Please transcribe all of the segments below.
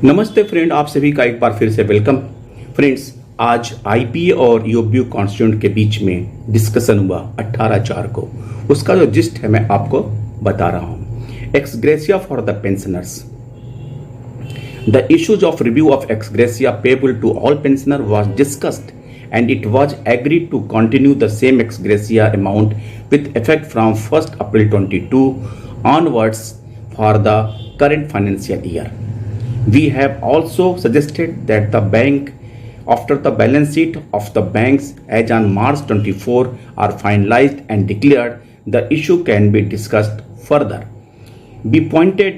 नमस्ते फ्रेंड, आप सभी का एक बार फिर से वेलकम। फ्रेंड्स, आज आईपीए और यूबीयू कॉन्स्टिट्यूएंट के बीच में डिस्कशन हुआ 18/4 को। उसका जो जिस्ट है मैं आपको बता रहा हूं। Ex gratia for the pensioners. The issues of review of ex gratia payable to all pensioner was discussed and it was agreed to continue the same ex gratia amount with effect from 1st April 22 onwards for the current financial year. We have also suggested that the bank, after the balance sheet of the banks as on March 24 are finalized and declared, the issue can be discussed further. We pointed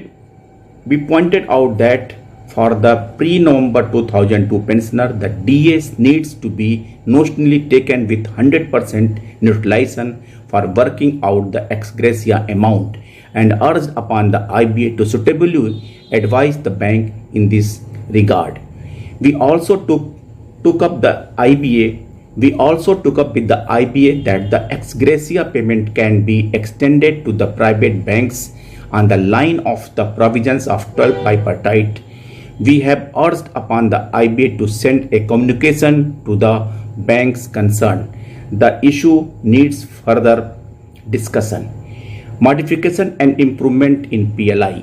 out that for the pre-November 2002 pensioner, the DAs needs to be notionally taken with 100% neutralization for working out the ex gratia amount and urged upon the IBA to suitably advise the bank in this regard. We also took up with the IBA that the ex gratia payment can be extended to the private banks on the line of the provisions of 12 bipartite. We have urged upon the IBA to send a communication to the banks concerned. The issue needs further discussion. Modification and improvement in PLI.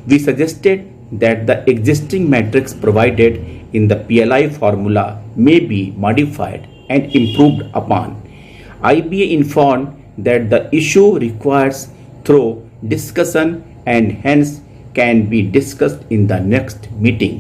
We suggested that the existing matrix provided in the PLI formula may be modified and improved upon. IBA informed that the issue requires thorough discussion and hence can be discussed in the next meeting.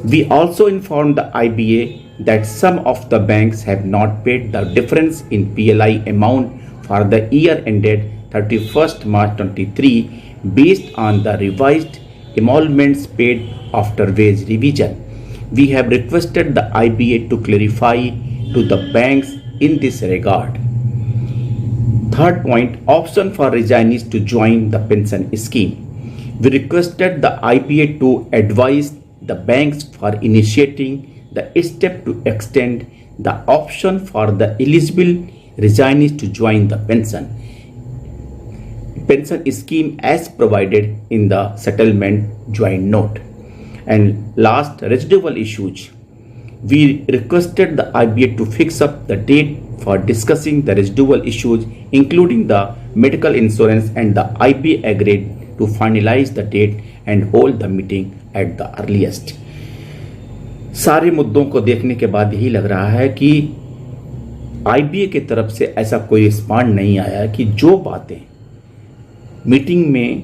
We also informed the IBA that some of the banks have not paid the difference in PLI amount for the year ended 31st March 23 based on the revised emoluments paid after wage revision. We have requested the IBA to clarify to the banks in this regard. Third point, option for resignees to join the pension scheme. We requested the IBA to advise the banks for initiating the step to extend the option for the eligible resignees to join the pension scheme as provided in the settlement joint note. And last, residual issues. We requested the IBA to fix up the date for discussing the residual issues, including the medical insurance, and the IBA agreed to finalize the date and hold the meeting at the earliest. सारे मुद्दों को देखने के बाद यही लग रहा है कि आईबीए की तरफ से ऐसा कोई रिस्पॉन्ड नहीं आया कि जो बातें मीटिंग में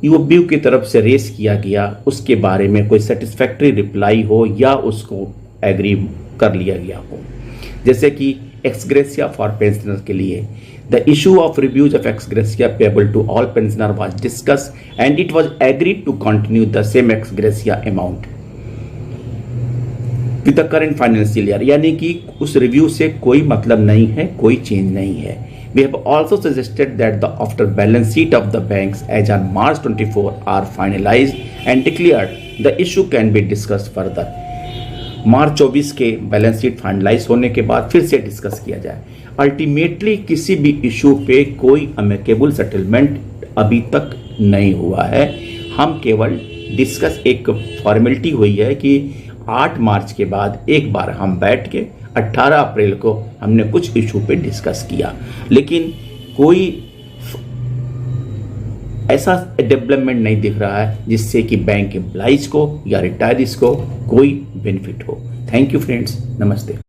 यूबीयू की तरफ से रेस किया गया उसके बारे में कोई सेटिस्फैक्टरी रिप्लाई हो या उसको एग्री कर लिया गया हो। जैसे कि एक्स ग्रेसिया फॉर पेंशनर के लिए the issue of reviews of ex gratia payable to all pensioner was discussed and it was agreed to continue the same ex gratia amount with the current financial year. यानी कि उस review से कोई मतलब नहीं है, कोई चेंज नहीं है। We have also suggested that the after balance sheet of the banks as on March 24 are finalized and declared, the issue can be discussed further. मार्च 24 के बैलेंस शीट फाइनलाइज होने के बाद फिर से डिस्कस किया जाए। अल्टीमेटली किसी भी इशू पे कोई अमेकेबल सेटलमेंट अभी तक नहीं हुआ है। हम केवल डिस्कस, एक फॉर्मेलिटी हुई है कि 8 मार्च के बाद एक बार हम बैठ के 18 अप्रैल को हमने कुछ इशू पे डिस्कस किया, लेकिन कोई ऐसा डेवलपमेंट नहीं दिख रहा है जिससे कि बैंक एम्प्लॉइज को या रिटायरीज को कोई बेनिफिट हो। थैंक यू फ्रेंड्स, नमस्ते।